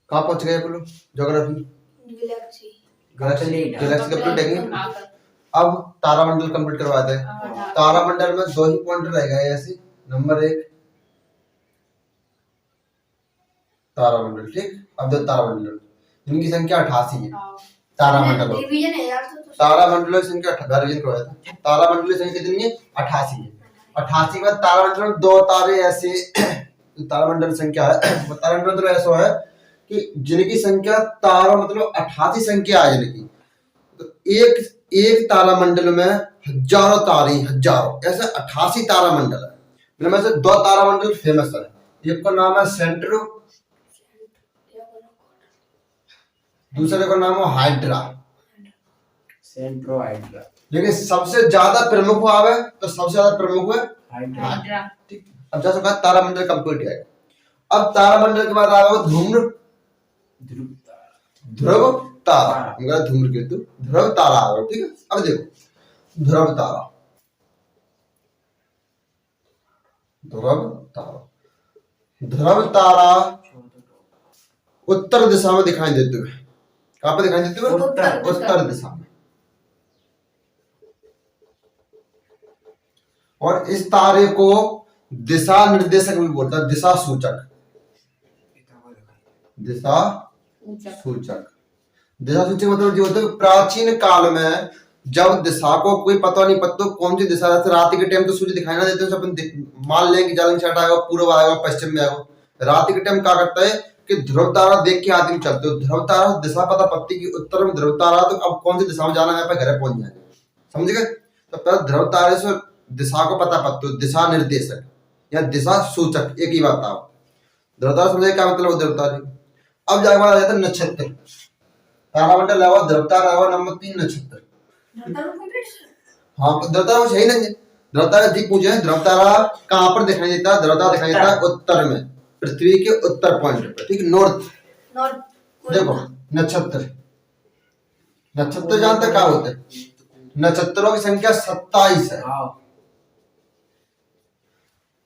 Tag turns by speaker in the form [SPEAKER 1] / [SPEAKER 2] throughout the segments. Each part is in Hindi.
[SPEAKER 1] कहाँ पहुंच गए आप लोग? ज्योग्राफी
[SPEAKER 2] गैलेक्सी
[SPEAKER 1] गैलेक्सी कंप्लीट है। अब तारामंडल कंप्लीट करवाते हैं। तारामंडल में दो ही पॉइंट रहेगा ऐसे। नंबर 1 तारामंडल, ठीक। अब दो तारामंडल, इनकी संख्या 88 है। तारामंडल
[SPEAKER 2] रिवीजन है यार तो
[SPEAKER 1] तारामंडलों की संख्या 88 रिवीजन करवाया था। तारामंडलों की संख्या कितनी है? 88 है। 88 के बाद तारामंडल में दो तारे ऐसे तारामंडल संख्या है। तारामंडल मतलब ऐसा है कि जिनकी संख्या तारा मतलब 88 संख्या है जिनकी, तो एक तारामंडल में हजारों तारे, हजारों ऐसे 88 तारामंडल है। इनमें से दो तारामंडल फेमस है। एक का नाम है सेंट्रो, दूसरे का नाम है हाइड्रा।
[SPEAKER 3] सेंट्रो हाइड्रा,
[SPEAKER 1] लेकिन सबसे ज्यादा प्रमुख आवे तो सबसे ज्यादा प्रमुख है
[SPEAKER 3] हाइड्रा।
[SPEAKER 1] ठीक। अब जैसे कहा तारामंडल कंप्लीट है। अब तारामंडल के बाद आएगा धूम्र ध्रुव तारा, मगर धूम्रकेतु ध्रुव तारा आ गया, ठीक है। अब देखो ध्रुव तारा, ध्रुव तारा उत्तर दिशा में दिखाई देते हुए, कहां पे दिखाई देते हुए? उत्तर दिशा में। और इस तारे को दिशा निर्देशक भी बोलता है, दिशा सूचक। दिशा सूचक मतलब जो होता है प्राचीन काल में जब दिशा को कोई पता नहीं पता कौन सी दिशा, जैसे रात के टाइम तो सूर्य दिखाई ना देते तो अपन मान लें कि जालन छठ आएगा, पूर्व आएगा, पश्चिम में आएगा। रात के टाइम क्या करता है कि ध्रुव तारा देख के आदमी चलते हो, ध्रुव तारा दिशा पता पत्ती की उत्तर में ध्रुव तारा, तो अब कौन सी दिशा में जाना है, घर पहुंच जाएंगे, समझ गए। तो पहले ध्रुव तारे से दिशा को पता पत्ते हो, दिशा निर्देशक या दिशा सूचक एक ही बात था। ध्रुव तारा समझे क्या मतलब ध्रुव तारे। अब जाके आ जाता है नक्षत्र। तारामंडल है ध्रुव तारा है नंबर 3 नक्षत्र। हाँ ध्रुव तारा सही नहीं है। ध्रुव तारा जी पूछे ध्रुव तारा कहाँ पर दिखाई देता है? ध्रुव तारा दिखाई देता है उत्तर में, पृथ्वी के उत्तर पॉइंट पर, ठीक। नॉर्थ देखो नक्षत्र, नक्षत्र जानते क्या होते हैं? नक्षत्रों की संख्या 27 है।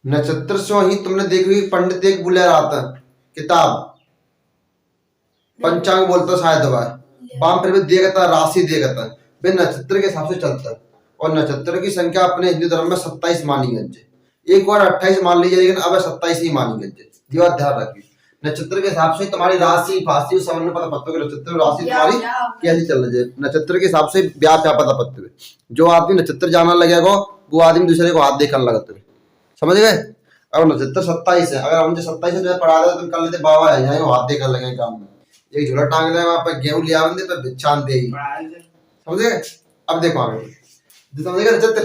[SPEAKER 1] नक्षत्र से ही तुमने देखी पंडित एक बुले आता किताब पंचांग बोलता शायद बाम पर भी देखता राशि देखता वे नक्षत्र के हिसाब से चलता है। और नक्षत्र की संख्या अपने हिंदू धर्म में 27 मानी गई। एक बार 28 मान लीजिए लेकिन अब 27 ही मानी गई। ये बात ध्यान रखिए। नक्षत्र के हिसाब से तुम्हारी राशि फासी सामान्य पता पत्तों के नक्षत्र राशि तुम्हारी कैसी चल रही है, नक्षत्र के हिसाब से ब्याह क्या पता पत्ते हुए। जो आदमी नक्षत्र जानने लगेगा वो आदमी दूसरे को हाथ देखने लगते हुए, समझ गए। अब नक्षत्र 27 है, अगर हम 27 से पढ़ा दे तो कल लेते बाबा है यहाँ हाथ देखने लगे काम में, एक झूला टांग दे वहां पर गेहूं लिया दे तो भिक्षान दे, समझ गए। अब देखो आगे समझ गए नक्षत्र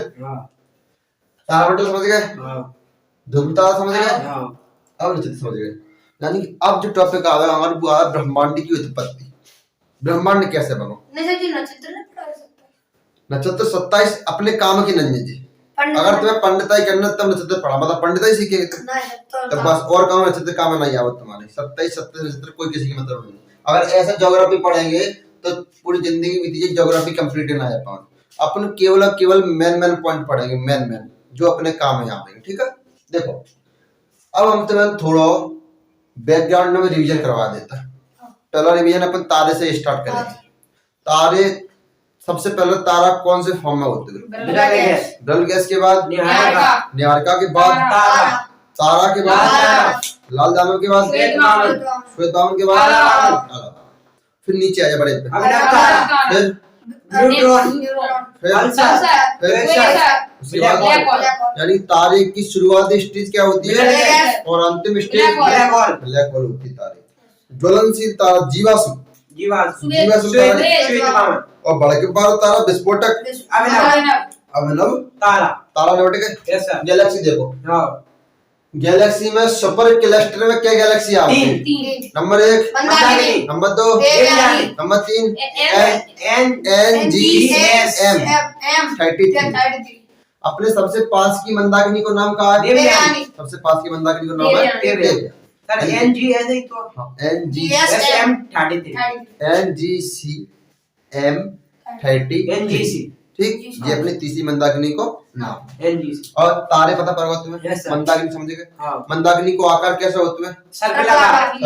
[SPEAKER 1] तारामंडल समझ गए, ध्रुव तारा समझ गए, अब नक्षत्र समझ गए। यानी कि अब जो टॉपिक आ रहा है हमारे बुआ ब्रह्मांड की उत्पत्ति, ब्रह्मांड कैसे बनो। नक्षत्र 27 अपने काम की नन्हे जी। अगर तुम्हें पंडिताई करना तब नक्षत्र पढ़ा, मतलब पंडिताई सीखेंगे तो बस, और काम नक्षत्र काम नहीं आवत तुम्हारे। 27 नक्षत्र कोई किसी की मतलब नहीं। अगर ऐसा ज्योग्राफी पढ़ेंगे तो पूरी जिंदगी बीती ज्योग्राफी कंप्लीट ना है पाओ। अपन केवल मेन पॉइंट पढ़ेंगे, मेन जो अपने काम में आएंगे, ठीक है। देखो अब हम तुम्हें थोड़ा बैकग्राउंड में रिवीजन करवा देता है। पहला रिवीजन अपन तारे से स्टार्ट करेंगे। तारे सबसे पहले तारा कौन से फॉर्म में होते हैं? ब्रल गैस के बाद निहारिका के बाद तारा के बाद लाल दानव के बाद श्वेत दानव के बाद फिर नीचे आ जाए बड़े पे, फिर यानी तारे की शुरुआती स्टेज क्या होती है और अंतिम स्टेज ब्लैक होल होती है। तारे ज्वलनशील तारा जीवाश्म और बड़े बार तारा विस्फोटक अभिनव तारा नोट के। गैलेक्सी देखो, गैलेक्सी में सुपर क्लस्टर में क्या गैलेक्सी आती है? Number 1 number 2 number 3 NGM 33। अपने सबसे पास की मंदाकिनी को नाम कहा है? सबसे पास की मंदाकिनी को नाम है देवयानी। NGCM 30 ठीक, ये अपनी तीसरी मंदाकिनी को नाम। और तारे पता पड़ेगा तुम्हें? मंदाकिनी समझेगा। मंदाकिनी को आकार कैसा होता है? सर्पिलाकार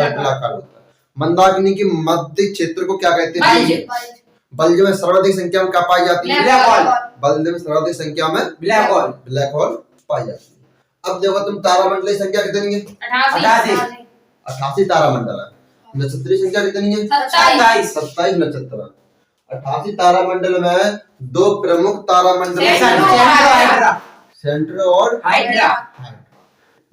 [SPEAKER 1] होता है। मंदाकिनी के मध्य क्षेत्र को क्या कहते हैं?
[SPEAKER 3] बल्ज।
[SPEAKER 2] बल्ज।
[SPEAKER 1] बल्ज में सर्वाधिक संख्या में क्या पाई जाती है?
[SPEAKER 3] Black hole.
[SPEAKER 1] बल्ज में सर्वाधिक संख्या में
[SPEAKER 3] ब्लैक होल।
[SPEAKER 1] ब्लैक होल पाई जाती है। अब देखो तुम तारामंडल की संख्या कितनी है?
[SPEAKER 3] 88।
[SPEAKER 1] 88 तारामंडल है। नक्षत्र की संख्या कितनी है?
[SPEAKER 3] 27।
[SPEAKER 1] 27 नक्षत्र है। 88 तारामंडल में दो प्रमुख तारामंडल हैं।
[SPEAKER 3] हाइड्रा।
[SPEAKER 1] सेंट्रो और
[SPEAKER 3] हाइड्रा।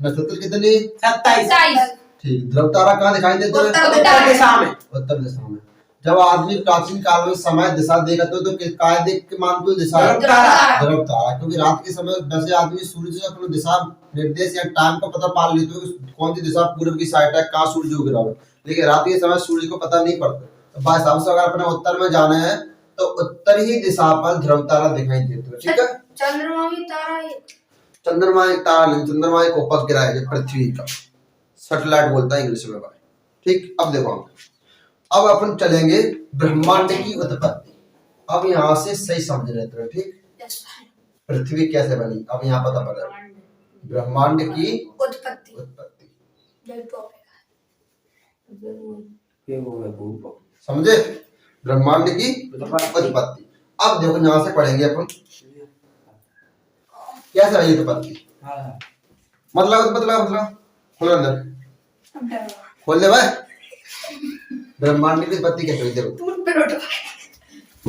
[SPEAKER 1] नक्षत्र कितनी?
[SPEAKER 3] 27।
[SPEAKER 1] ठीक। ध्रुव तारा कहाँ दिखाई देते हैं?
[SPEAKER 3] उत्तर दिशा में।
[SPEAKER 1] उत्तर दिशा में। जब आदमी प्राचीन काल में समय दिशा देखते हो तो काय देख के मानते हो? दिशा।
[SPEAKER 3] ध्रुव तारा।
[SPEAKER 1] ध्रुव तारा, क्योंकि रात के समय वैसे आदमी सूर्य से अपनी दिशा निर्देश या टाइम का पता पा लेते हो कि कौन सी दिशा पूर्व की साइड है, कहाँ सूर्य उग रहा है, लेकिन रात के समय सूर्य को पता नहीं पड़ता। तो बाई हिसाब से अगर अपने उत्तर में जाना है तो उत्तर ही दिशा पर ध्रुव तारा दिखाई देते हो। ठीक है।
[SPEAKER 2] चंद्रमा भी तारा है।
[SPEAKER 1] चंद्रमा एक तारा नहीं, चंद्रमा एक उपग्रह है पृथ्वी का, सैटेलाइट बोलता है इंग्लिश में भाई। ठीक। अब देखो अब अपन चलेंगे ब्रह्मांड की उत्पत्ति। अब यहाँ से सही समझ रहे थे। ठीक। पृथ्वी कैसे बनी अब यहाँ पता पड़ा। ब्रह्मांड की
[SPEAKER 2] उत्पत्ति।
[SPEAKER 1] समझे? ब्रह्मांड की उत्पत्ति। अब देखो यहाँ से पढ़ेंगे अपन कैसे रही उत्पत्ति। मतलब खोलो अंदर, खोल दे भाई। ब्रह्मांड की उत्पत्ति कैसे हुई? देखो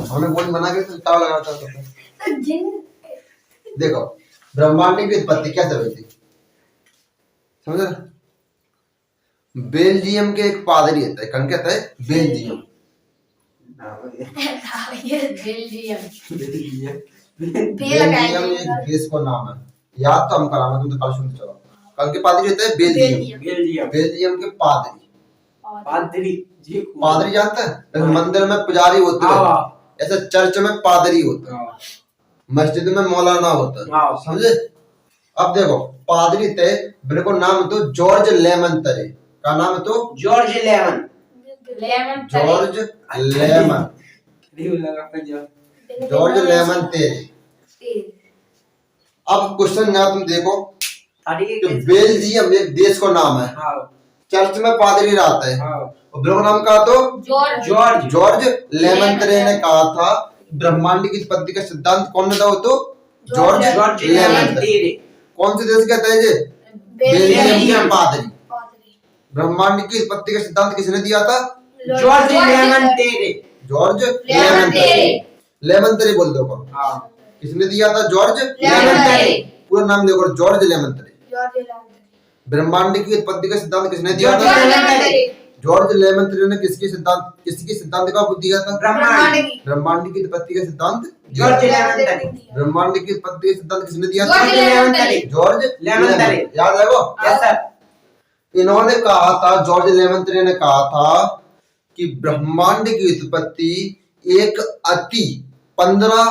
[SPEAKER 1] हमने बोल बना के ताव लगा था। देखो ब्रह्मांड की उत्पत्ति कैसे हुई थी समझे? बेल्जियम के एक पादरी होता है, कौन कहता है? बेल्जियम। बेल्जियम एक देश का नाम है, याद तो हम कराना, तुम तो कल सुनते चलो। कल के पादरी होते हैं बेल्जियम। बेल्जियम के पादरी। पादरी जानते हैं? मंदिर में पुजारी होते हैं, ऐसे चर्च में पादरी होता है, मस्जिद में मौलाना होता है। समझे? अब देखो पादरी थे, बिल्कुल नाम तो जॉर्ज लेमन तरे का नाम तो
[SPEAKER 3] George lemon.
[SPEAKER 1] George lemon. George lemon तेरे। अब क्वेश्चन यहाँ तुम देखो कि बेल्जियम एक देश का नाम है, चर्च में पादरी रहता है, और बिल्कुल नाम कहा तो जॉर्ज लेमन तेरे ने कहा था ब्रह्मांड की उत्पत्ति का सिद्धांत कौन ने था? तो जॉर्ज लेमन तेरे। कौन से देश कहते हैं ये? बेल्जियम के पादरी। ब्रह्मांड की उत्पत्ति का सिद्धांत किसने दिया था?
[SPEAKER 3] जॉर्ज लेमन तेरे।
[SPEAKER 1] जॉर्ज लेमन तेरे। लेमन तेरे बोल दो। किसने दिया था? जॉर्ज
[SPEAKER 3] लेमन तेरे।
[SPEAKER 1] पूरा नाम देखो, जॉर्ज लेमन तेरे। ब्रह्मांड की उत्पत्ति का सिद्धांत किसने दिया था? जॉर्ज लेमन तेरे ने किसके सिद्धांत का दिया था? ब्रह्मांड की उत्पत्ति का सिद्धांत
[SPEAKER 3] जॉर्ज लेमन तेरे।
[SPEAKER 1] ब्रह्मांड की उत्पत्ति का सिद्धांत किसने दिया था?
[SPEAKER 3] जॉर्ज लेमन तेरे।
[SPEAKER 1] जॉर्ज
[SPEAKER 3] लेमन तेरे।
[SPEAKER 1] याद है वो?
[SPEAKER 3] Yes sir.
[SPEAKER 1] इन्होंने कहा था, जॉर्ज लेमन तेरे ने कहा था कि ब्रह्मांड की उत्पत्ति एक अति 15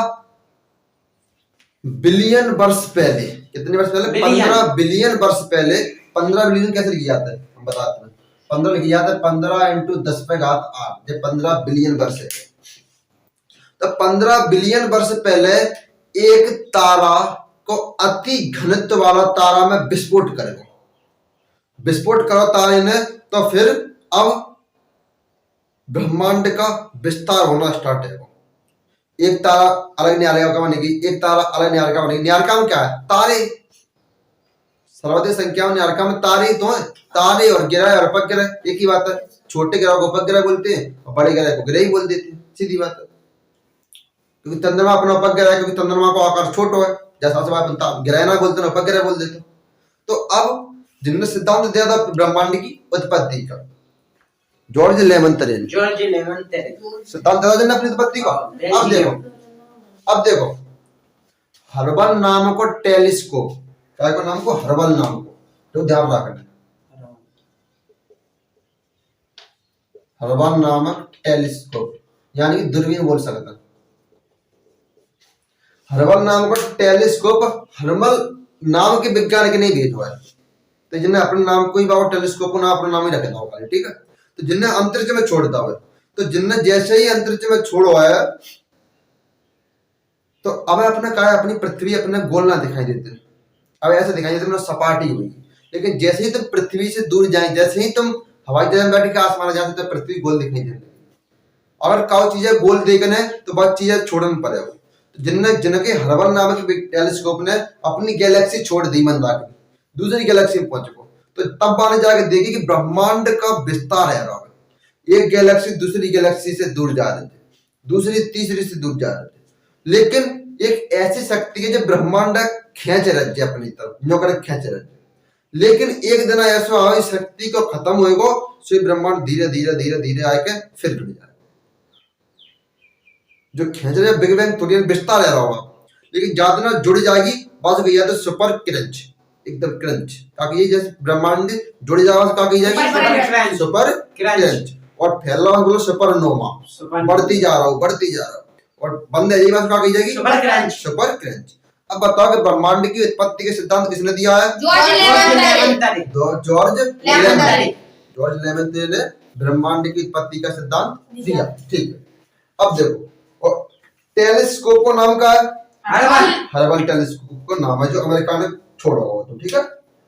[SPEAKER 1] बिलियन वर्ष पहले, कितने वर्ष पहले? 15 बिलियन वर्ष पहले। 15 बिलियन कैसे लिखा जाता है हम बताते हैं। 15 लिखा जाता है 15 × 10⁸ ये 15 बिलियन वर्ष है। तो 15 बिलियन वर्ष पहले एक तारा को अति घनत्व वाला तारा में विस्फोट करेगा। विस्फोट करो तारे ने तो फिर अब ब्रह्मांड का विस्तार होना स्टार्ट है। एक तारा अलग न्यालिका बनेगी, एक तारा अलग न्यालिका बनेगी। न्यालिका में क्या है? तारे। सर्वाधिक संख्या में न्यालिका में तारे तो है। तारे और ग्रह और उपग्रह एक ही बात है। छोटे ग्रह को उपग्रह बोलते हैं और बड़े ग्रह को ग्रह ही बोल देते हैं, सीधी बात है। क्योंकि चंद्रमा अपना उपग्रह है, क्योंकि चंद्रमा का आकार छोटा है, जैसा से ग्रह ना बोलते ना उपग्रह बोल देते। तो अब जिन्होंने सिद्धांत दिया था ब्रह्मांड की उत्पत्ति का, जॉर्ज लेमन तेरे ने सिद्धांत दिया था अपनी उत्पत्ति का। अब देखो हर्बल नाम को टेलीस्कोप, क्या को नाम को? हर्बल नाम को, तो ध्यान रखना। हर्बल नामक टेलीस्कोप यानी कि दूरबीन बोल सकता। हर्बल नाम का टेलीस्कोप हर्बल नाम के वैज्ञानिक ने भेजा है, तो जिन्हें अपने नाम को ही बाबा टेलीस्कोप को नाम अपना नाम ही रखा होगा। ठीक है। तो जिन्हें अंतरिक्ष में छोड़ता हुआ, तो जिन्हें जैसे ही अंतरिक्ष में छोड़ो है तो अब अपना क्या है? अपनी पृथ्वी अपने गोल ना दिखाई देते, अब ऐसे दिखाई देते सपाटी हुई। लेकिन जैसे ही तुम पृथ्वी से दूर जाए, जैसे ही तुम हवाई जहाज में बैठ के आसमान जहाँ से तो पृथ्वी गोल दिखाई दे रही है। अगर काउ चीजें गोल देखने तो बहुत चीजें छोड़न पड़े हो। तो जिनके हर्बल नामक टेलीस्कोप ने अपनी गैलेक्सी छोड़ दी मंदा की, दूसरी गैलेक्सी में पहुंच गो, तो तब आने जाके देखी कि ब्रह्मांड का विस्तार है रहा है। एक गैलेक्सी दूसरी गैलेक्सी से दूर जा रहे थे, दूसरी तीसरी से दूर जा रहे थे, लेकिन एक ऐसी शक्ति है जो ब्रह्मांड खींच रही है अपनी तरफ, नौकर खींच रही है। लेकिन एक दिन ऐसा हो इस शक्ति को खत्म होएगा, सो ब्रह्मांड धीरे धीरे धीरे धीरे आके फिर जुड़ जाए। जो खींच रहे बिग बैंग थोड़ी विस्तार रहा होगा, लेकिन ज्यादा ना जुड़ जाएगी बस गई तो सुपर क्रंच, एकदम क्रंच, ताकि ये जैसे ब्रह्मांड जुड़ जाएगा तो कहा जाएगी सुपर क्रंच, और फैल रहा बोलो सुपरनोवा, बढ़ती जा रहा हो बढ़ती जा रहा हो, और बंद है कहा जाएगी
[SPEAKER 3] सुपर क्रंच।
[SPEAKER 1] Super crunch. अब बताओ कि ब्रह्मांड की उत्पत्ति के सिद्धांत किसने दिया है? जॉर्ज लेमेंट्रे ने ब्रह्मांड की उत्पत्ति का सिद्धांत दिया। ठीक है, अब देखो, और टेलीस्कोप को नाम का है हर्बल टेलीस्कोप को नाम है, जो अमेरिका ने छोड़ा हुआ। तो ठीक है,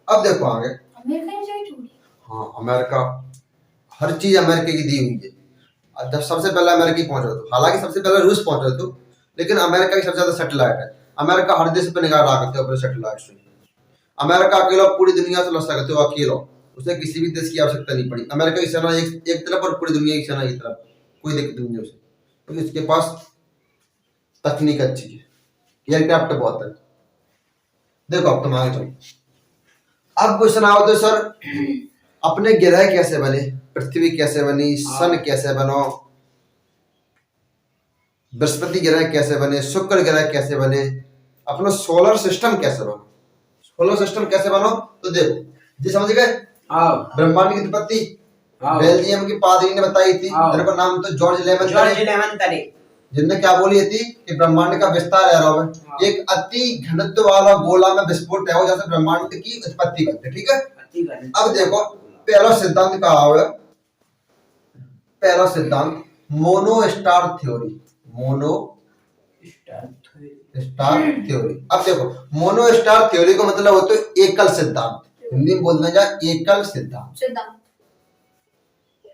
[SPEAKER 1] अब देखो आगे। हाँ, अमेरिका, हर चीज अमेरिका की दी हुई है। जब सबसे पहले अमेरिका पहुंच रहा था, हालांकि सबसे पहले रूस पहुंच रहा था, लेकिन अमेरिका की सबसे ज्यादा सैटेलाइट है। अमेरिका हर देश पे निगाह रखते हो अपने सैटेलाइट से। अमेरिका अकेला पूरी दुनिया से लड़ सकते हो, अकेला, उसे किसी भी देश की आवश्यक्ता नहीं पड़ी। अमेरिका की सेना एक तरफ और पूरी दुनिया की सेना एक तरफ, कोई दिक्कत नहीं है उसे, क्योंकि इसके पास तकनीक अच्छी है, एयरक्राफ्ट बहुत है। देखो अब तुम आगे चलो। अब क्वेश्चन आओ तो सर, अपने ग्रह कैसे बने, पृथ्वी कैसे बनी, सन कैसे बनो, बृहस्पति ग्रह कैसे बने, शुक्र ग्रह कैसे बने, अपना सोलर सिस्टम कैसे बनो। सोलर सिस्टम कैसे बनो तो देखो जी, समझ गए? ब्रह्मांड की उत्पत्ति बेल्जियम की पादरी ने बताई थी, जिनका नाम तो जॉर्ज लेमेंट्रे, जिनने क्या बोली थी कि ब्रह्मांड का विस्तार है रहा है, एक अति घनत्व वाला गोला में विस्फोट है जैसे ब्रह्मांड की उत्पत्ति करते हैं। ठीक है, अब देखो पहला सिद्धांत का है, पहला सिद्धांत mono star theory, mono star theory. अब देखो मोनो स्टार थ्योरी का मतलब होता है एकल सिद्धांत, हिंदी में बोलना जाए एकल सिद्धांत,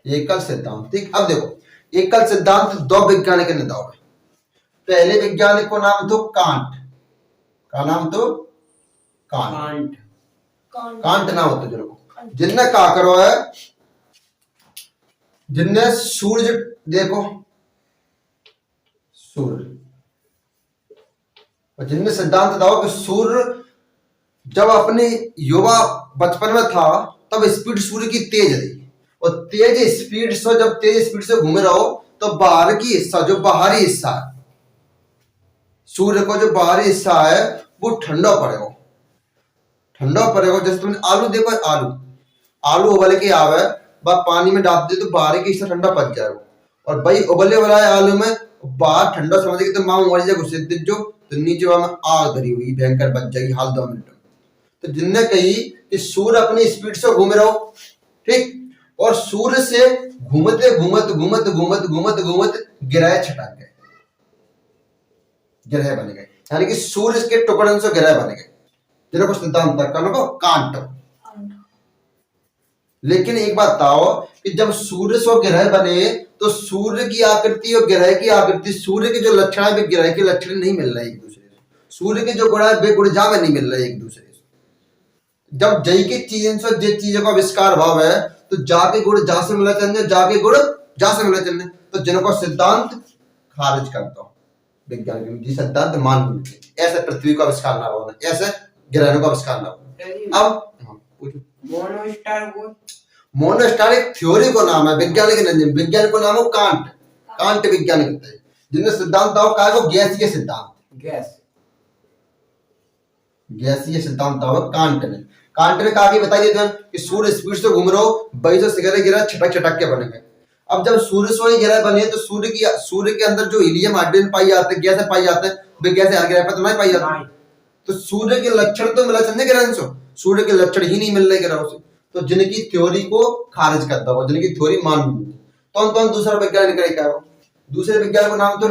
[SPEAKER 1] एकल सिद्धांत। ठीक, अब देखो एकल सिद्धांत दो वैज्ञानिक ने दिया। पहले वैज्ञानिक को नाम तो कांट, का नाम तो कांट नाम होता है, जिनने क्या करो है, जिनने सूर्य, देखो सूर्य, और जिनने सिद्धांत दिया कि सूर्य जब अपने युवा बचपन में था तब स्पीड सूर्य की तेज रही, और तेज स्पीड से जब तेज स्पीड से घूमे रहो तो बाहर की हिस्सा, जो बाहरी हिस्सा है सूर्य को, जो बाहरी हिस्सा है वो ठंडा पड़ेगा, ठंडा पड़ेगा। जैसे तुमने आलू देखो, आलू उबल के आवे, बस पानी में डाल दे तो बाहर की हिस्सा ठंडा पच जाएगा, और भाई उबले वाला आलू में बाहर ठंडा समझ के तो माँ मर जाए घुसे जो, तो नीचे वहां आग धरी हुई भयंकर बच जाएगी हाल 2 मिनट में। तो जिनने कही कि सूर्य अपनी स्पीड से घूम रहा हो, ठीक, और सूर्य से घूमते घूमते घूमते घूमते घूमते घूमते ग्रह छटक गए, ग्रह बन गए, यानी कि सूर्य के टुकड़े से ग्रह बन गए, जिनको सिद्धांत को कांट। लेकिन एक बात बताओ कि जब सूर्य से ग्रह बने तो सूर्य की आकृति और ग्रह की आकृति, सूर्य के जो लक्षण है वे ग्रह के लक्षण नहीं मिल रहे एक दूसरे से, सूर्य के जो गुण है वे गुण जा में नहीं मिल रहे एक दूसरे से। जब जय की चीजों से जे चीजों का आविष्कार भाव है तो जाके गुण जा से मिला चलने, जाके गुण जा से मिला चलने, तो जिनको सिद्धांत खारिज करता हूं विज्ञान जी, सिद्धांत मान मिलते, ऐसे पृथ्वी का आविष्कार ना होना, ऐसे ग्रहों का आविष्कार ना होना। अब मोनोस्टार एक थ्योरी को नाम है, वैज्ञानिक नहीं, विज्ञान को नाम है कांट, कांट वैज्ञानिक होता है, जिनने सिद्धांत दाव कहा है वो गैसीय सिद्धांत, गैसीय सिद्धांत दाव कांट ने कहा कि बताइए कि सूर्य स्पीड से घूम रहा हो, वही से सिगरेट गिरा छटक छटक के बनेंगे। अब जब सूर्य से गिरह बने तो सूर्य के अंदर जो हीलियम हाइड्रोजन पाई जाते हैं, गैस पाई जाते हैं, वे गैस हर ग्रह पर तो नहीं पाई जाती, तो सूर्य के लक्षण तो मिला चलने ग्रह से, सूर्य के लक्षण ही नहीं मिल रहे ग्रहों से, तो जिनकी थ्योरी को खारिज करता हो, जिनकी थ्योरी मान ली, तो दूसरा वैज्ञानिक क्या हो, दूसरे वैज्ञानिक का नाम तो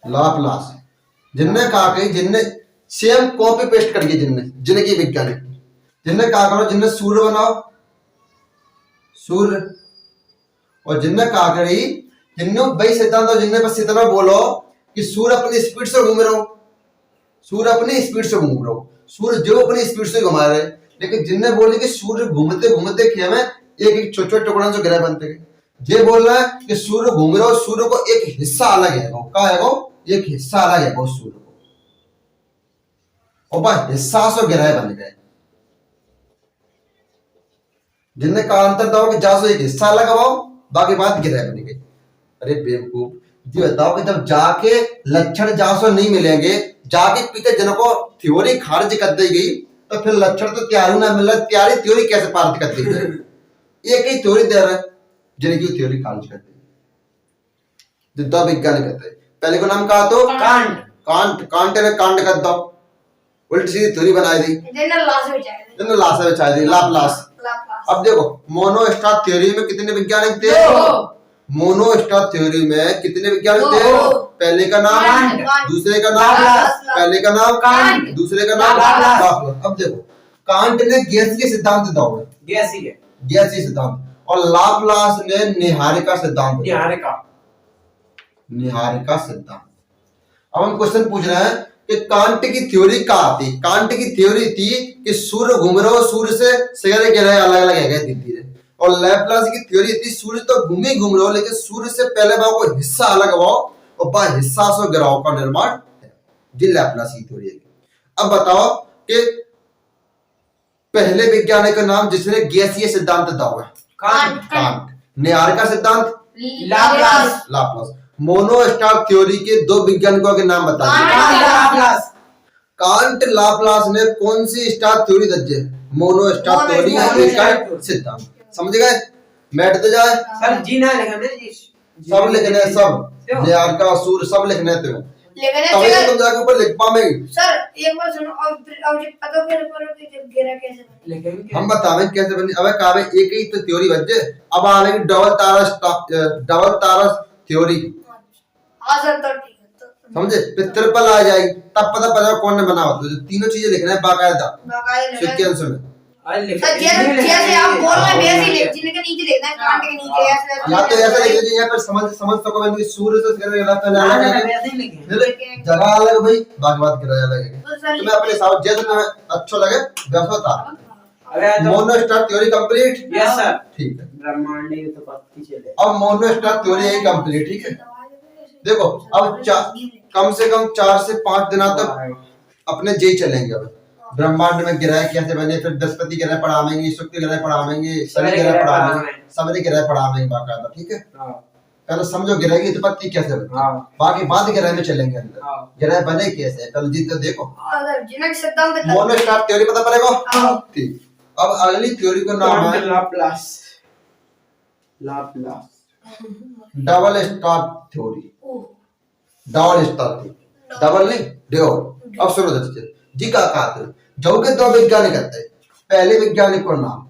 [SPEAKER 1] लाप्लास, जिनने कहा कि जिनने सेम कॉपी पेस्ट करिए जिनकी वैज्ञानिक जिनने कहा करो जिनने सूर्य बनाओ सूर्य और जिनने कहा करी जिनने वही सिद्धांत और जिनने बस इतना बोलो कि सूर्य अपनी स्पीड से घूम रहा हो सूर्य अपनी स्पीड से घूम रहा हो सूर्य जो अपनी स्पीड से घुमा रहे लेकिन जिनने बोले कि सूर्य घूमते घूमते क्या में एक एक छोटे छोटे टुकड़ों से ग्रह बनते गए ये बोल रहा है कि सूर्य घूम रहा हो सूर्य को एक हिस्सा अलग है क्या है वो एक हिस्सा अलग है वो सूर्य को और बस हिस्सा से ग्रह बन गए जिनने कहा अंतर दो कि जासो एक हिस्सा लगाओ बाकी बात ग्रह बन गई अरे बेवकूफ ये बताओ कि जब जाके लक्षण जासो नहीं मिलेंगे जाके पीछे जिनको थ्योरी खारिज कर दी गई तो फिर लक्षण तो तैयारी ना मिल रहा तैयारी थ्योरी कैसे पारित कर दी गई एक ही थ्योरी दे रहा है जिनकी थ्योरी खारिज कर दी जो दो वैज्ञानिक कहते हैं पहले को नाम कहा तो
[SPEAKER 3] कांट
[SPEAKER 1] कांट कांटे ने कांड कर दो उल्टी सीधी थ्योरी बनाई दी
[SPEAKER 2] जनरल लॉस में जाएगा
[SPEAKER 1] जिन्होंने लाशा बिछा दी लाप्लास
[SPEAKER 2] लाप्लास
[SPEAKER 1] अब देखो मोनोस्टार थ्योरी में कितने वैज्ञानिक थे मोनोस्टार थ्योरी में कितने वैज्ञानिक थे
[SPEAKER 2] दो।
[SPEAKER 1] पहले का नाम
[SPEAKER 2] कांट।
[SPEAKER 1] दूसरे का नाम
[SPEAKER 2] लाप्लास।
[SPEAKER 1] पहले का नाम
[SPEAKER 3] कांट।
[SPEAKER 1] दूसरे का नाम
[SPEAKER 3] लाप्लास।
[SPEAKER 1] लाप्लास। अब देखो कांट ने गैसीय सिद्धांत दिया हुआ है
[SPEAKER 3] गैसीय
[SPEAKER 1] गैसीय सिद्धांत और लाप्लास ने निहारिका सिद्धांत दिया।
[SPEAKER 3] निहारिका
[SPEAKER 1] निहारिका सिद्धांत अब हम क्वेश्चन पूछ रहे हैं कि कांट की थ्योरी कहाँ थी कांट की थ्योरी थी कि सूर्य घूम रहा हो सूर्य से सैकड़े ग्रह अलग अलग है धीरे धीरे और लैप्लास की थ्योरी थी सूर्य तो घूम रहा हो लेकिन सूर्य से पहले भाव को हिस्सा अलग भाव और बाद हिस्सा से ग्रहों का निर्माण है जी लैप्लास की थ्योरी है अब बताओ कि पहले वैज्ञानिक का नाम जिसने गैसीय सिद्धांत दिया हुआ है
[SPEAKER 3] कांट
[SPEAKER 1] कांट निहारिका सिद्धांत
[SPEAKER 3] लाप्लास
[SPEAKER 1] लाप्लास मोनोस्टार थ्योरी के दो वैज्ञानिकों के नाम बताइए
[SPEAKER 3] कांट लाप्लास
[SPEAKER 1] कांट लाप्लास ने कौन सी स्टार थ्योरी दर्जे मोनोस्टार थ्योरी
[SPEAKER 3] मोनोस्टार
[SPEAKER 1] सिद्धांत समझ गए मैट तो जाए
[SPEAKER 3] सर जी ना लिखना जी
[SPEAKER 1] सब लिखने हैं, सब निहारिका सूर्य सब लिखने थे
[SPEAKER 2] लेकिन
[SPEAKER 1] तभी तो
[SPEAKER 2] सर
[SPEAKER 1] तुम जाके ऊपर लिख पाओगे
[SPEAKER 2] सर एक बार सुनो अब जब पता फिर करो कि जब घेरा कैसे बने
[SPEAKER 3] लिखेंगे
[SPEAKER 1] हम बतावे कैसे बनी अबे कावे एक ही तो थ्योरी बचे अब आवेगी डबल तारा थ्योरी
[SPEAKER 2] हाँ सर तो ठीक है तो
[SPEAKER 1] समझे फिर ट्रिपल आ जाएगी तब पता पता कौन ने बना होता है तीनों चीजें लिखना है बाकायदा
[SPEAKER 2] बाकायदा
[SPEAKER 1] सिक्वेंस में
[SPEAKER 2] सर जैसे आप बोल रहे हैं वैसे ही लिख जिनके नीचे लिखना है कांट के नीचे ऐसे
[SPEAKER 1] या तो ऐसा लिख लीजिए या फिर समझ सको मैंने कि सूर्य से सिर गला पहले अलग है
[SPEAKER 3] वैसे ही लिखेंगे
[SPEAKER 1] फिर जगह अलग भाई बाकी बात गिरा अलग है
[SPEAKER 2] तो सर
[SPEAKER 1] तुम्हें अपने हिसाब जैसे तुम्हें अच्छा लगे वैसा बता
[SPEAKER 3] अरे तो
[SPEAKER 1] मोनोस्टार थ्योरी कंप्लीट
[SPEAKER 3] यस सर
[SPEAKER 1] ठीक है
[SPEAKER 3] ब्रह्मांड ये तो पत्ती चले
[SPEAKER 1] अब मोनोस्टार थ्योरी है कंप्लीट ठीक है देखो अब कम से कम 4 से 5 दिनों तक अपने जे चलेंगे अब ब्रह्मांड में ग्रह कैसे बने फिर बृहस्पति ग्रह पढ़ावेंगे शुक्र ग्रह पढ़ावेंगे शनि ग्रह पढ़ावेंगे सभी ग्रह पढ़ावेंगे बाकायदा ठीक है पहले समझो ग्रह की उत्पत्ति कैसे बनी
[SPEAKER 3] हाँ।
[SPEAKER 1] बाकी बाद ग्रह में चलेंगे अंदर
[SPEAKER 3] हाँ।
[SPEAKER 1] ग्रह बने कैसे पहले जीत तो देखो
[SPEAKER 2] अगर जिनके सिद्धांत बता
[SPEAKER 1] मोनोस्टार थ्योरी पता पड़ेगा
[SPEAKER 2] हाँ।
[SPEAKER 1] ठीक अब अगली थ्योरी का नाम है
[SPEAKER 3] Laplace Laplace
[SPEAKER 1] double star theory double star theory double नहीं डबल अब सुनो दोस्तों जी का कहते जो के दो वैज्ञानिक कहते हैं पहले वैज्ञानिक का नाम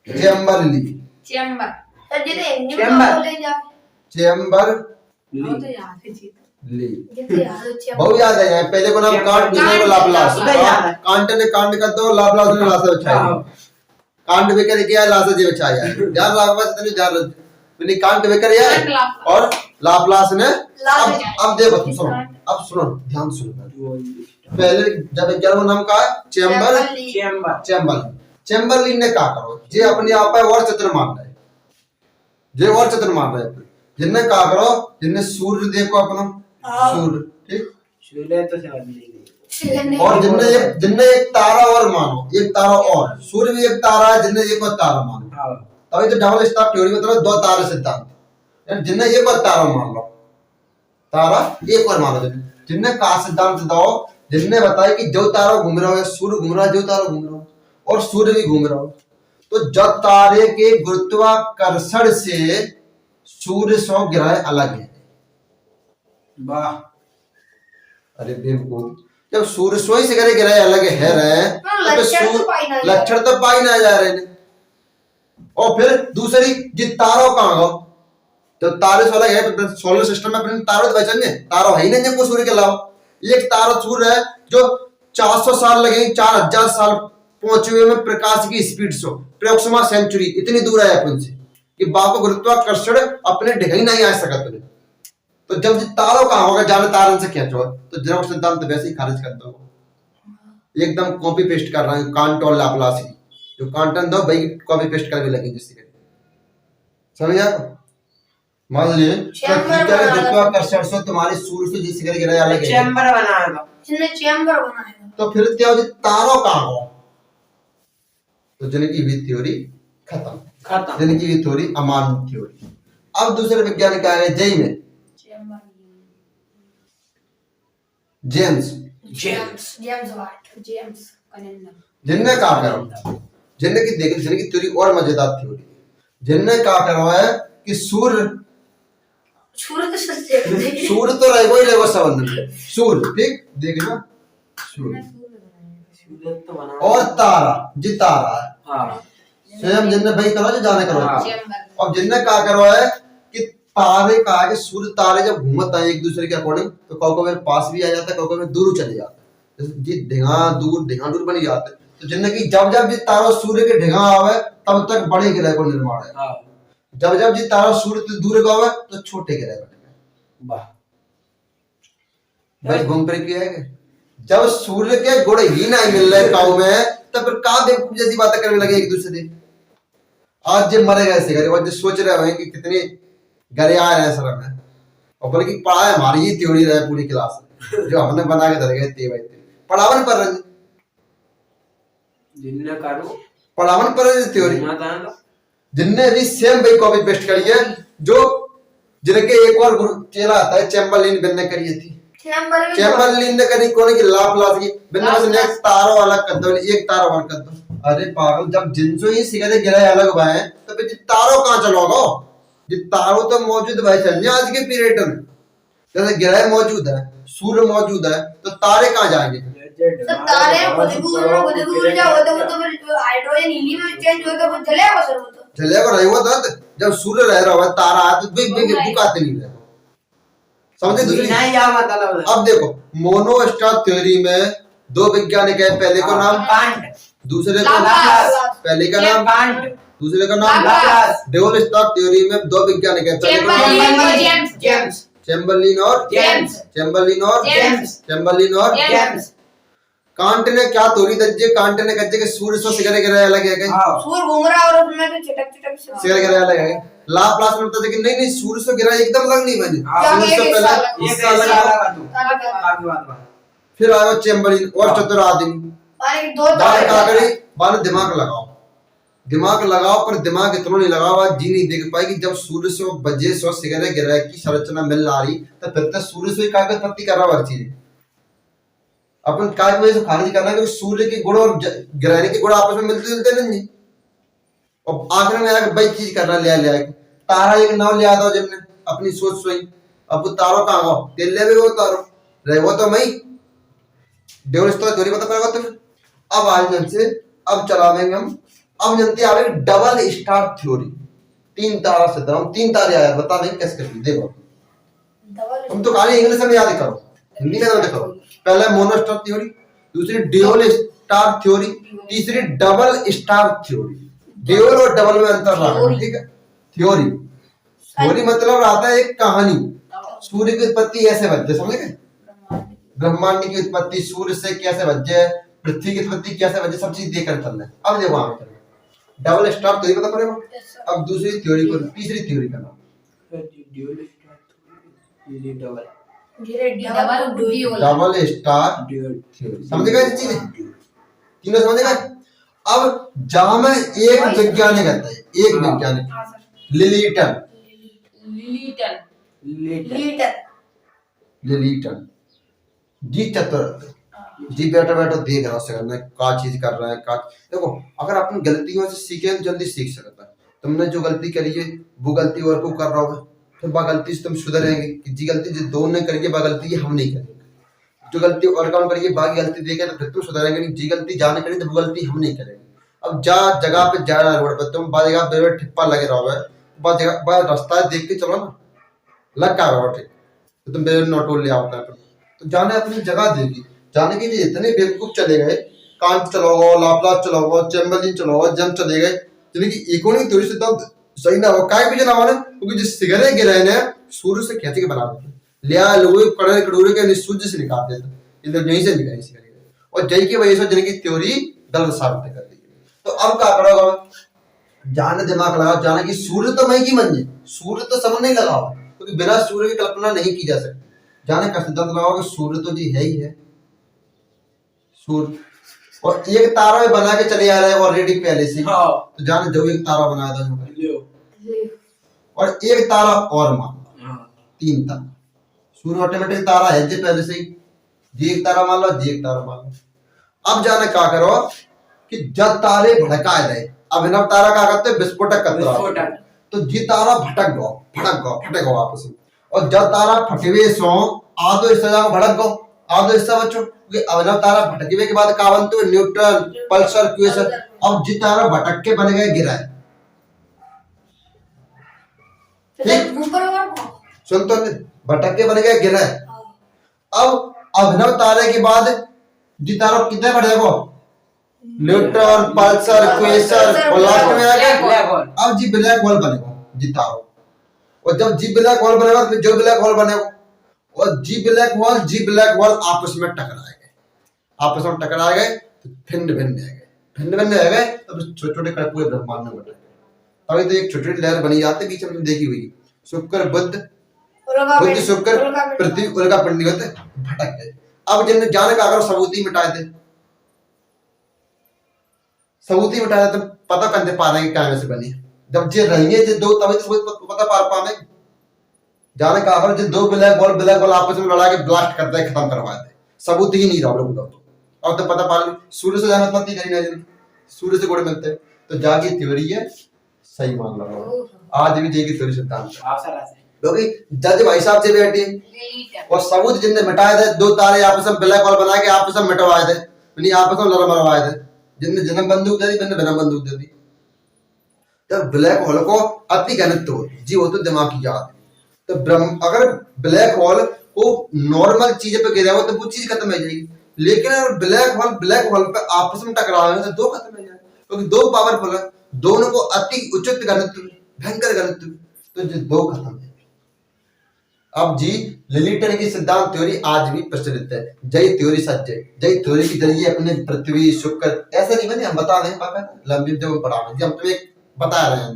[SPEAKER 1] चेम्बरली
[SPEAKER 2] चैम्बर सर जिसे हिंदी में
[SPEAKER 3] चैम्बर।
[SPEAKER 2] बोले जा
[SPEAKER 1] चेम्बरली
[SPEAKER 2] वो तो याद है जी जिसे याद है चैम्बर
[SPEAKER 1] बहुत याद है यहाँ पहले को नाम कांट दूसरे को लाप्लास
[SPEAKER 3] उधर याद है।
[SPEAKER 1] कांट ने कांट कर दो लाप्लास ने लाशा बिछाई कांट बेकर किया लाशा जी बिछाया यार लाप्लास इतने याद नहीं कांट बेकर है और लाप्लास ने अब देखो तुम सुनो अब सुनो ध्यान सुनो पहले जब विज्ञान का नाम का चेम्बर
[SPEAKER 3] चैम्बर
[SPEAKER 1] चेम्बरलिन ने कहा करो जे अपने आप पे और चतुर मान रहे जे और चतुर मान रहे जिनने कहा करो जिनने सूर्य देखो अपना सूर्य ठीक
[SPEAKER 3] सूर्य तो समझ नहीं
[SPEAKER 1] और जिनने एक तारा और मानो एक तारा और सूर्य भी एक तारा है जिनने एक और तारा मानो
[SPEAKER 3] हाँ
[SPEAKER 1] तभी तो डबल स्टार थ्योरी मतलब दो तारे सिद्धांत यानी जिनने एक और तारा मान लो तारा एक और मानो जिनने कहा सिद्धांत दो जिनने बताया कि जो तारा घूम रहा है सूर्य घूम रहा है जो तारा घूम रहा है और सूर्य भी घूम रहा है तो जब तारे के गुरुत्वाकर्षण से सूर्य सौ ग्रह अलग है
[SPEAKER 3] वाह
[SPEAKER 1] अरे बेवकूफ जब सूर्य सौ ही से ग्रह अलग है रहे तो लक्षण तो पाई ना जा रहे ने और फिर दूसरी जी तारों कहाँ गो तो तारे सोलह है सोलर सिस्टम में अपने तारों तो बचेंगे तारों है ही नहीं को सूर्य के अलावा एक तारा सूर्य है जो 400 साल लगेंगे, 4000 साल पहुंचे हुए में प्रकाश की स्पीड से, प्रोक्सिमा सेंचुरी, इतनी दूर है अपन से कि बाप गुरुत्वाकर्षण अपने ढिग ही नहीं आ सकता तुझे। तो जब तारों कहाँ होगा, जाने तारन से खींचो, तो जन्म सिद्धांत तो वैसे ही खारिज कर दो, एकदम कॉपी पेस्ट कर रहे हैं कांट और लाप्लासी, जो कांटन दो भाई कॉपी पेस्ट करने लगे जिससे समझ आप। मान लीजिए गुरुत्वाकर्षण से तुम्हारी सूर्य से जिस जगह गिरा अलग है,
[SPEAKER 3] चैम्बर बनाएगा,
[SPEAKER 2] इसने चैम्बर बनाया,
[SPEAKER 1] तो फिर क्या हो, तारों कहाँ हो, तो जिनकी भी थ्योरी खत्म, जिनकी भी थ्योरी अमान्य थ्योरी। अब दूसरे वैज्ञानिक आ गए जेई में, जेम्स जिनने कहा करो, जिनने की देखी, जिनकी थ्योरी और मजेदार थ्योरी, जिनने कहा करो है कि सूर्य सूर्य तो रहेगा ही रहेगा संबंध में, सूर्य ठीक देखना, सूर्य
[SPEAKER 3] तो बना
[SPEAKER 1] और तारा जी, तारा है
[SPEAKER 3] हाँ
[SPEAKER 1] स्वयं जिनने भाई करो जो जाने करो।
[SPEAKER 3] हाँ।
[SPEAKER 1] और जिनने कहा करो है कि तारे का है कि सूर्य तारे जब घूमता है एक दूसरे के अकॉर्डिंग, तो कौ मेरे पास भी आ जाता है, कौ में दूर चले जाता है, जैसे जी ढिगा दूर बन जाते हैं। तो जिनने की जब जब जी तारा सूर्य के ढिगा आवे तब तक बड़े ग्रह को निर्माण है,
[SPEAKER 3] हाँ
[SPEAKER 1] जब जब जी तारा सूर्य से दूर का आवे तो छोटे ग्रह बने।
[SPEAKER 3] वाह
[SPEAKER 1] बस घूम फिर किया है, जब सूर्य के गुण ही नहीं मिल रहे काऊ में, तब फिर कहाँ बेवकूफ जैसी बातें करने लगे एक दूसरे से। आज जब मरे गए ऐसे और जो सोच रहे हैं कि कितने गरे आ रहे हैं सर में, और बल्कि पढ़ा है हमारी ही थ्योरी रहे पूरी क्लास में, जो हमने बना के धर गए थे भाई पढ़ावन पर रहे,
[SPEAKER 3] जिनने करो
[SPEAKER 1] पढ़ावन पर रहे थ्योरी, जिनने भी सेम भाई कॉपी पेस्ट करी है, जो जिनके एक और चेला आता है चैम्बरलिन बिन ने करी थी, चैम्बरलिन ने करी कौन की लाप्लास की बिन ने एक तारों अलग कर दो, एक तारा और कर दो। अरे पागल, जब जिनसो ही सिगरे गिराए अलग भाई तो फिर तारों कहाँ चलोगा, जी तारों तो मौजूद भाई चल आज के पीरियड में, जैसे ग्रह मौजूद है, सूर्य मौजूद है, तो तारे कहाँ जाएंगे,
[SPEAKER 2] तारे खुद जाओ तो फिर हाइड्रोजन हीलियम में चेंज होता है, वो जलेगा सर, वो तो
[SPEAKER 1] जलेगा रहेगा। तो जब सूर्य रह रहा है तारा है तो बिग बिग दुखाते नहीं रहे, समझे दूसरी
[SPEAKER 3] नहीं या मतलब।
[SPEAKER 1] अब देखो मोनोस्टार थ्योरी में दो वैज्ञानिक है, पहले का नाम
[SPEAKER 3] कांट,
[SPEAKER 1] दूसरे का
[SPEAKER 2] लाप्लास,
[SPEAKER 1] पहले का नाम
[SPEAKER 3] कांट,
[SPEAKER 1] दूसरे का नाम
[SPEAKER 2] लाप्लास।
[SPEAKER 1] ड्यूल स्टार थ्योरी में दो वैज्ञानिक है, पहले का नाम
[SPEAKER 3] जेम्स,
[SPEAKER 1] चैम्बरलिन और
[SPEAKER 3] जेम्स,
[SPEAKER 1] चैम्बरलिन और
[SPEAKER 3] जेम्स,
[SPEAKER 1] चैम्बरलिन और
[SPEAKER 3] जेम्स।
[SPEAKER 1] कांट ने क्या थ्योरी दज्जे, कांट ने कहे कि सूर्य से सिगरे गिराए अलग है,
[SPEAKER 2] सूर्य घूम रहा है और उसमें तो चिटक
[SPEAKER 1] सिगरे गिराए अलग है। लाप्लास में बताते कि नहीं नहीं सूर्य से गिरा एकदम अलग नहीं बनी, सूर्य से पहले
[SPEAKER 3] एक
[SPEAKER 1] हिस्सा अलग। फिर आया चैम्बरलिन और चतुर आदमी,
[SPEAKER 2] दो
[SPEAKER 1] बाने क्या करे, बाने दिमाग लगाओ, दिमाग लगाओ, पर दिमाग इतना नहीं लगाओ आज जी नहीं देख पाए कि जब सूर्य से बजे सो सिगरे गिरा की संरचना मिल रही तो फिर तक सूर्य से कागज पत्ती कर रहा हर चीज अपन काय वजह से खारिज करना है, क्योंकि सूर्य के गुण और ग्रहण के गुण आपस में मिलते जुलते नहीं, और आखिर में आके वही चीज करना ले आए। तारा एक नाम ले आता जिनने अपनी सोच सोई, अब वो तारों कहाँ हो, तेल ले भी वो तारो रहे वो तो मई डेवल स्टोर थ्योरी पता पड़ेगा तुम्हें। अब आज जन से अब चला देंगे हम, अब जनती आ रही डबल स्टार थ्योरी, तीन तारा से हम तीन तारे आया, बता नहीं कैसे करती देखो, तुम तो खाली इंग्लिश में याद करो, हिंदी में याद करो। पहला मोनोस्टार थ्योरी, दूसरी ड्यूल स्टार थ्योरी, तीसरी डबल स्टार थ्योरी। ड्यूल और डबल में अंतर रहा, ठीक है। थ्योरी थ्योरी मतलब आता है एक कहानी, सूर्य की उत्पत्ति ऐसे बच्चे समझ गए, ब्रह्मांड की उत्पत्ति सूर्य से कैसे बच्चे, पृथ्वी की उत्पत्ति कैसे बच्चे, सब चीज देखकर चल रहे हैं। अब देखो आगे चलो डबल स्टार थ्योरी पता पड़ेगा। अब दूसरी थ्योरी को, तीसरी थ्योरी का नाम डबल स्टार थ्योरी, समझ गए चीजें तीनों समझ गए। अब जहां में एक वैज्ञानिक आता है, एक वैज्ञानिक लिलीटन जी चतुर जी बैठो बैठो देख रहा है का चीज कर रहा है का। देखो अगर अपन गलतियों से सीखे तो जल्दी सीख सकता है। तुमने जो गलती करी है वो गलती और को कर रहा होगा, फिर बा गलती से तुम सुधरेंगे कि जी गलती जो दो ने करी है बा गलती हम नहीं करेंगे, जो गलती और काम करिए बाकी गलती देखे तो फिर तुम सुधरेंगे नहीं, जी गलती जाने करी तो वो गलती हम नहीं करेंगे। अब जा जगह पे जा रहा रोड पर तुम बा जगह ठिप्पा लगे रहोगे, बा जगह बा रास्ता देख के चलो ना, लग का रहो ठीक तो तुम बेरे नोटोल ले आओ तो जाने अपनी जगह देगी। जाने के लिए इतने बेवकूफ चले गए, कांट चलाओ, लाप्लास चलाओ, चैम्बरलिन चलाओ, जम चले गए, जिनकी इकोनॉमिक थ्योरी से तो सही ना हो, काय भी जना हो ना, क्योंकि जिस सिगरे गिरे ने सूर्य से खींच के बना देते, लिया लोग कड़े कड़ोरे के सूर्य से निकाल देते, इधर यहीं से निकाली सिगरे, और जय की वजह से जिनकी थ्योरी गलत साबित कर दी। तो अब क्या करोगे, जाने दिमाग लगाओ, जाने की सूर्य तो मैं की मंजे, सूर्य तो समझ नहीं लगाओ, क्योंकि बिना सूर्य की कल्पना नहीं की जा सकती। जाने का सिद्धांत लगाओ कि सूर्य तो जी है ही है, सूर्य, और एक तारा भी बना के चले आ रहे हैं ऑलरेडी पहले से, तो जाने जो एक तारा बनाया था, और एक तारा और मान, 3 तारा, सूर्य ऑटोमेटिक तारा है जी पहले से ही, जी एक तारा मान लो, जी एक तारा मान लो। अब जाने क्या करो कि जब तारे भड़का रहे, अभिनव तारा क्या करते हैं, विस्फोटक करते हैं, तो जी तारा भटक गो, फटक गो आपस में, और जब तारा फटवे सो आधो हिस्सा जाओ भड़क गो, आधो हिस्सा बचो, क्योंकि अभिनव तारा भटकवे के बाद का बनते हुए न्यूट्रन, पल्सर, क्वेसर, अब जी तारा भटक के बन गए गिरा है, सुन तो भटक के बन गए गिरा है। अब अभिनव तारे के बाद जी तारा कितने बढ़ेगा, न्यूट्रॉन, पल्सर, क्वेसर, और लास्ट में आएगा अब जी ब्लैक होल बनेगा जी तारो, और जब जी ब्लैक होल बनेगा तो जो ब्लैक होल बनेगा, और जी ब्लैक होल आपस में टकराएंगे, आपस में टकरा गए तो भिन्न भिन्न हो गए, तब छोटे छोटे कण पूरे ब्रह्मांड में बट गए, तभी तो एक छोटी लहर बनी जाती, बीच में देखी हुई शुक्र बुध शुक्र पृथ्वी उल्का पिंडी होते भटक गए। अब जिन जाने का अगर सबूती मिटाए थे, सबूती मिटाया तो पता करते पा रहे हैं क्या से बनी, जब जे रहेंगे जो दो तभी तो पता पा पाए, जाने का अगर जो दो ब्लैक होल आपस में लड़ा के ब्लास्ट करते हैं, खत्म करवा दे, सबूत ही नहीं रहा लोग तो, अब तो पता पा रहे सूर्य से जाना नहीं करी ना, सूर्य से गोड़े मिलते हैं, तो जाके थ्योरी है सही मान लो, आज भी जाएगी थ्योरी सिद्धांत, क्योंकि जज भाई साहब से बैठे और सबूत जिनने मिटाए थे, 2 तारे आपस में ब्लैक होल बना के आपस में मिटवाए थे, यानी आपस में लड़ मरवाए थे, जिनने जन्म बंदूक दे दी, मैंने बिना बंदूक दे दी। तो ब्लैक होल को अति घनत्व जी हो तो दिमाग की याद, तो अगर ब्लैक होल को नॉर्मल चीज पे गिरा हो तो वो चीज खत्म हो जाएगी, लेकिन अगर ब्लैक होल पे आपस में टकराए तो 2 खत्म हो जाएगा, क्योंकि 2 पावरफुल है, दोनों को अति उच्च घनत्व, भयंकर घनत्व, तो जो 2 खत्म है। अब जी लिलिटन की सिद्धांत थ्योरी आज भी प्रचलित है, जय थ्योरी सच है, जय थ्योरी के जरिए अपने पृथ्वी शुक्र ऐसे नहीं बने, हम बता रहे हैं लंबी जब पढ़ा रहे हैं, हम तुम्हें बता रहे हैं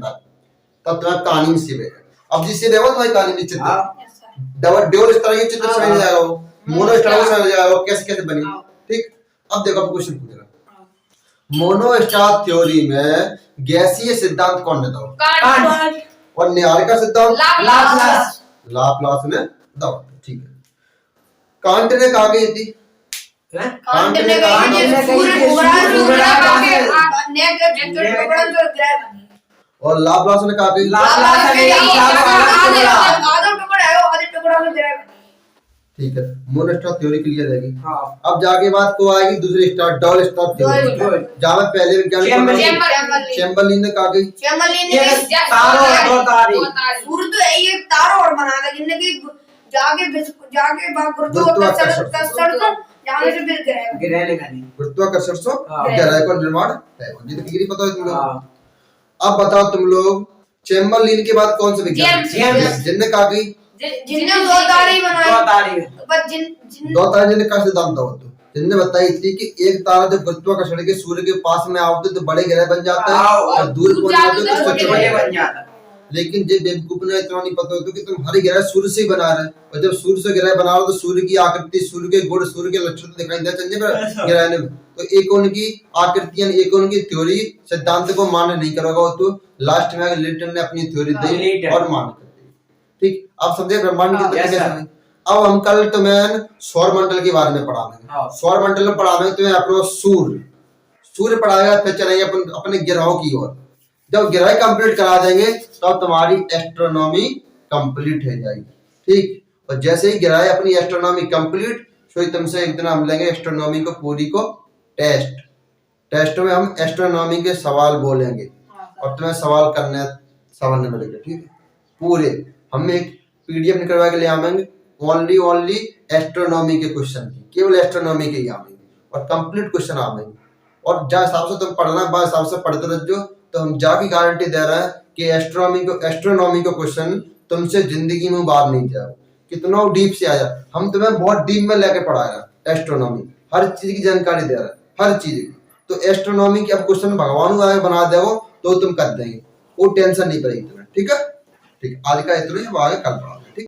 [SPEAKER 1] तब तुम्हें कहानी में सिर्फ, अब जिससे देखो तुम्हारी कहानी में चित्र डबल इस तरह के चित्र समझ जाएगा, वो मोनो स्टार समझ जाएगा कैसे कैसे बनी। ठीक, अब देखो आप क्वेश्चन पूछ रहा, मोनो स्टार थ्योरी में गैसीय सिद्धांत कौन देता हो, और न्यालिका सिद्धांत लाप्लास ने दो, ठीक है। कांट ने कहा गई थी,
[SPEAKER 2] कांट ने कहा कि सूर्य घूमरा
[SPEAKER 1] और लाप्लास ने कहा कि ठीक है, मोनो स्टार थ्योरी क्लियर रहेगी। अब जाके बात को आएगी दूसरी स्टार डबल स्टार थ्योरी, जहां पहले वैज्ञानिक चैम्बरलिन ने कहा कि
[SPEAKER 2] सूर्य तो एक तारा और बना था, जिनने की जाके
[SPEAKER 1] गुरुत्वाकर्षण से ग्रह का निर्माण है, ये तो क्लियर पता है तुम लोग। अब बताओ तुम लोग चैम्बरलिन के बाद कौन सा विज्ञानी जिनने कहा कि
[SPEAKER 2] जिन्ने 2 तारे बनाए,
[SPEAKER 1] दो तारे जिनने का सिद्धांत था, तो जिनने बताई थी कि एक तारा जब गुरुत्वाकर्षण के सूर्य के पास में आवते तो बड़े ग्रह बन जाते हैं, और दूर पहुंच जाते तो छोटे बन जाते हैं। लेकिन जब बेवकूफ ने इतना नहीं पता होता कि तुम हर ग्रह सूर्य से ही बना रहे, और जब सूर्य से ग्रह बना रहे तो सूर्य की आकृति, सूर्य के गुण, सूर्य के लक्षण दिखाई दे चंदे पर ग्रह में, तो एक उनकी आकृतियां, एक उनकी थ्योरी सिद्धांत को मान्य नहीं करोगा, तो लास्ट में लिलिटन ने अपनी थ्योरी दी और मान्य कर दी। ठीक, अब समझे ब्रह्मांड की कैसे समझ। अब हम कल तुम्हें सौर मंडल के बारे में पढ़ाएंगे, सौर मंडल में पढ़ाएंगे तुम्हें अपना सूर्य पढ़ाएगा, फिर चलेंगे अपने ग्रहों की ओर। जब ग्रह कंप्लीट करा देंगे तो तुम्हारी एस्ट्रोनॉमी कंप्लीट हो जाएगी। ठीक, और जैसे ही ग्रह अपनी एस्ट्रोनॉमी कंप्लीट, तो तुमसे एक दिन हम लेंगे एस्ट्रोनॉमी को पूरी को टेस्ट में हम एस्ट्रोनॉमी के सवाल बोलेंगे और तुम्हें सवाल समझने मिलेगा। ठीक है, पूरे हम एक PDF निकलवा के ले आएंगे ओनली एस्ट्रोनॉमी के क्वेश्चन की। केवल एस्ट्रोनॉमी के ही आवे और कंप्लीट क्वेश्चन आवे और जा हिसाब से तुम पढ़ना बा हिसाब से पढ़ते रहो तो हम जाकी गारंटी दे रहे हैं कि एस्ट्रोनॉमी को क्वेश्चन तुमसे जिंदगी में बाहर नहीं जाओ कितना डीप से आया हम तुम्हें बहुत डीप में लेके पढ़ाया एस्ट्रोनॉमी हर चीज की जानकारी दे रहा है हर चीज की तो एस्ट्रोनॉमी के अब क्वेश्चन भगवान आगे बना देवो तो तुम कर देंगे वो टेंशन नहीं पड़ेगी तुम्हें ठीक है आज का इतना ही अब आगे कल पढ़ा